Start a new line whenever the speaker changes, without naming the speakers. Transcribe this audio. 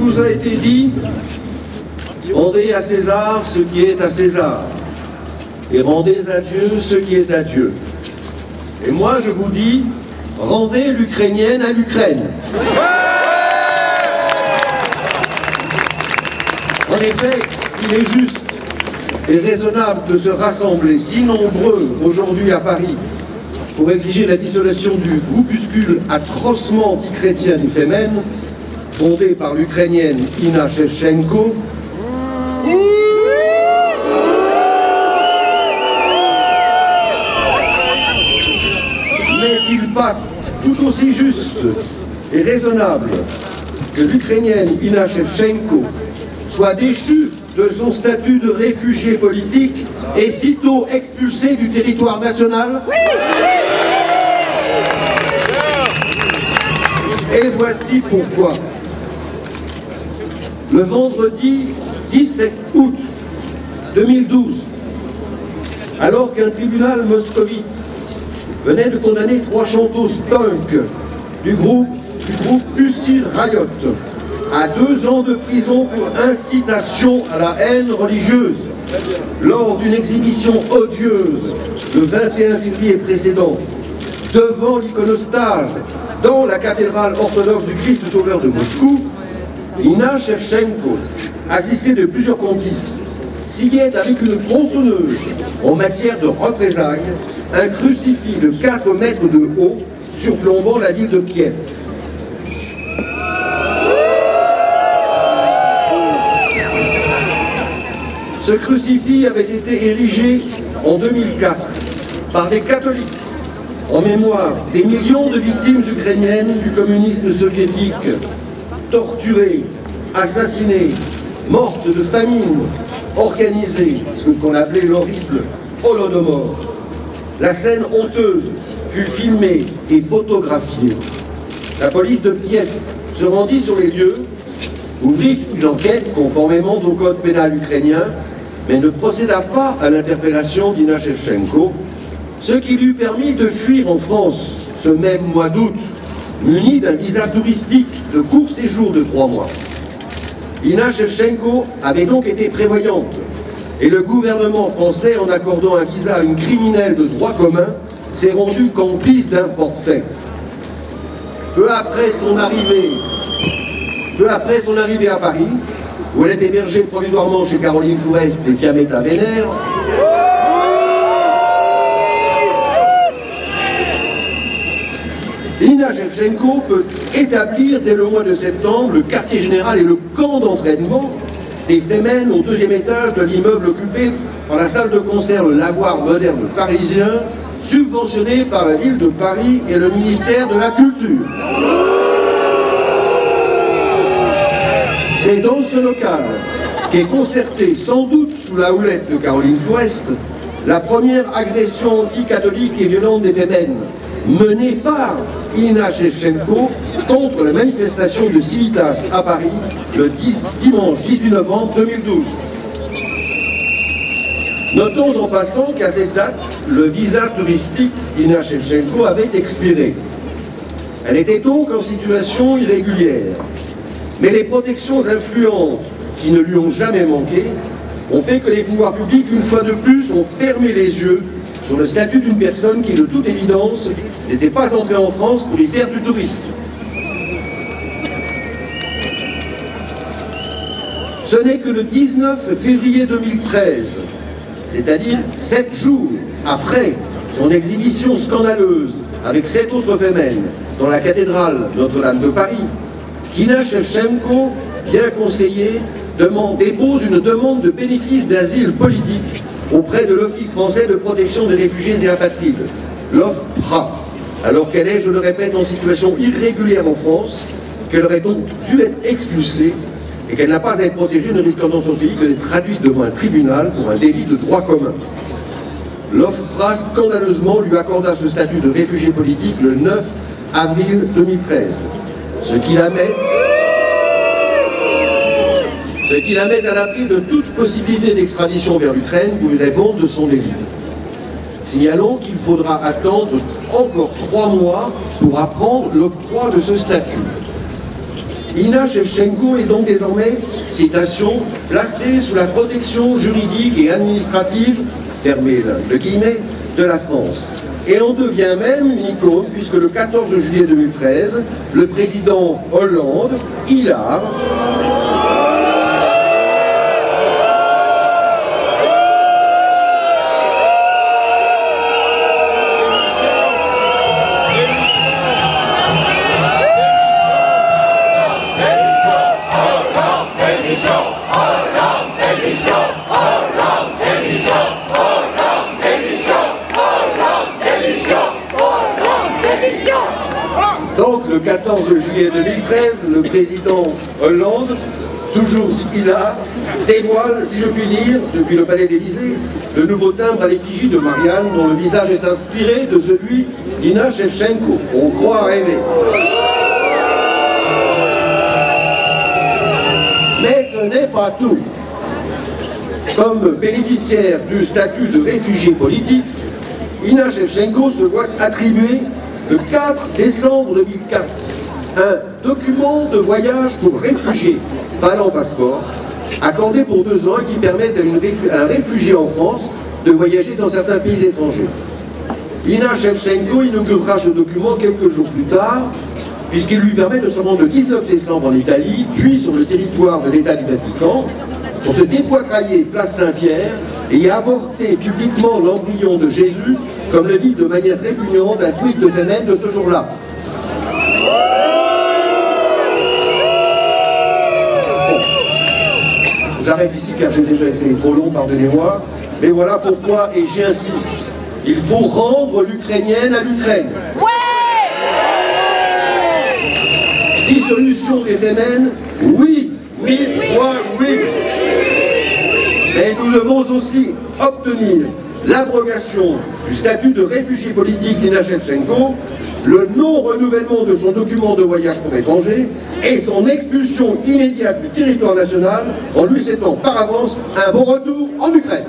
vous a été dit, rendez à César ce qui est à César, et rendez à Dieu ce qui est à Dieu. Et moi je vous dis, rendez l'Ukrainienne à l'Ukraine. En effet, s'il est juste et raisonnable de se rassembler si nombreux aujourd'hui à Paris pour exiger la dissolution du groupuscule atrocement antichrétien des Femen, fondé par l'Ukrainienne Inna Shevchenko, n'est-il pas tout aussi juste et raisonnable que l'Ukrainienne Inna Shevchenko soit déchue de son statut de réfugié politique et sitôt expulsée du territoire national? Et voici pourquoi. Le vendredi 17 août 2012, alors qu'un tribunal moscovite venait de condamner 3 chanteuses punk du groupe Pussy Riot à 2 ans de prison pour incitation à la haine religieuse lors d'une exhibition odieuse le 21 février précédent devant l'iconostase dans la cathédrale orthodoxe du Christ Sauveur de Moscou, Inna Shevchenko, assistée de plusieurs complices, signait avec une tronçonneuse en matière de représailles un crucifix de 4 mètres de haut surplombant la ville de Kiev. Ce crucifix avait été érigé en 2004 par des catholiques en mémoire des millions de victimes ukrainiennes du communisme soviétique, torturées, assassinées, mortes de famine, organisées, ce qu'on appelait l'horrible Holodomor. La scène honteuse fut filmée et photographiée. La police de Kiev se rendit sur les lieux, ouvrit une enquête conformément au code pénal ukrainien, mais ne procéda pas à l'interpellation d'Inna Shevchenko, ce qui lui permit de fuir en France ce même mois d'août, muni d'un visa touristique de court séjour de 3 mois. Inna Shevchenko avait donc été prévoyante, et le gouvernement français, en accordant un visa à une criminelle de droit commun, s'est rendu complice d'un forfait. Peu après son arrivée à Paris, où elle est hébergée provisoirement chez Caroline Fourest et Fiammetta Vénère, Inna Shevchenko peut établir dès le mois de septembre le quartier général et le camp d'entraînement des Femen au 2e étage de l'immeuble occupé par la salle de concert Le Lavoir moderne parisien, subventionné par la ville de Paris et le ministère de la Culture. C'est dans ce local qu'est concertée, sans doute sous la houlette de Caroline Fourest, la première agression anticatholique et violente des Femen, menée par Inna Shevchenko contre la manifestation de Civitas à Paris le dimanche 18 novembre 2012. Notons en passant qu'à cette date, le visa touristique d'Inna Shevchenko avait expiré. Elle était donc en situation irrégulière. Mais les protections influentes qui ne lui ont jamais manqué ont fait que les pouvoirs publics, une fois de plus, ont fermé les yeux sur le statut d'une personne qui, de toute évidence, n'était pas entrée en France pour y faire du tourisme. Ce n'est que le 19 février 2013, c'est-à-dire 7 jours après son exhibition scandaleuse avec 7 autres Femen dans la cathédrale Notre-Dame de Paris, qu'Inna Shevchenko, bien conseillée, dépose une demande de bénéfice d'asile politique auprès de l'Office français de protection des réfugiés et apatrides, l'OFPRA, alors qu'elle est, je le répète, en situation irrégulière en France, qu'elle aurait donc dû être expulsée et qu'elle n'a pas à être protégée, ne risquant dans son pays que d'être traduite devant un tribunal pour un délit de droit commun. L'OFPRA, scandaleusement, lui accorda ce statut de réfugié politique le 9 avril 2013. Ce qui la met à l'abri de toute possibilité d'extradition vers l'Ukraine pour une réponse de son délit. Signalons qu'il faudra attendre encore 3 mois pour apprendre l'octroi de ce statut. Inna Shevchenko est donc désormais, citation, placée sous la protection juridique et administrative, fermez le guillemet, de la France. Et on devient même une icône, puisque le 14 juillet 2013, le président Hollande, hilar, donc le 14 juillet 2013, le président Hollande, toujours hilar, dévoile, si je puis dire, depuis le palais d'Élysée, le nouveau timbre à l'effigie de Marianne, dont le visage est inspiré de celui d'Inna Shevchenko. On croit rêver. Mais ce n'est pas tout. Comme bénéficiaire du statut de réfugié politique, Inna Shevchenko se voit attribuer le 4 décembre 2004 un document de voyage pour réfugiés valant passeport, accordé pour 2 ans et qui permet à un réfugié en France de voyager dans certains pays étrangers. Inna Shevchenko inaugurera ce document quelques jours plus tard, puisqu'il lui permet de se rendre le 19 décembre en Italie, puis sur le territoire de l'État du Vatican, pour se dépoitrailler place Saint-Pierre et avorter publiquement l'embryon de Jésus, comme le dit de manière répugnante un tweet de Femen de ce jour-là. Bon. J'arrête ici car j'ai déjà été trop long, pardonnez-moi, mais voilà pourquoi, et j'y insiste, il faut rendre l'Ukrainienne à l'Ukraine. Dissolution des Femen, oui, 1000 fois oui. Mais nous devons aussi obtenir l'abrogation du statut de réfugié politique d'Inna Shevchenko, le non-renouvellement de son document de voyage pour étrangers et son expulsion immédiate du territoire national en lui souhaitant par avance un bon retour en Ukraine.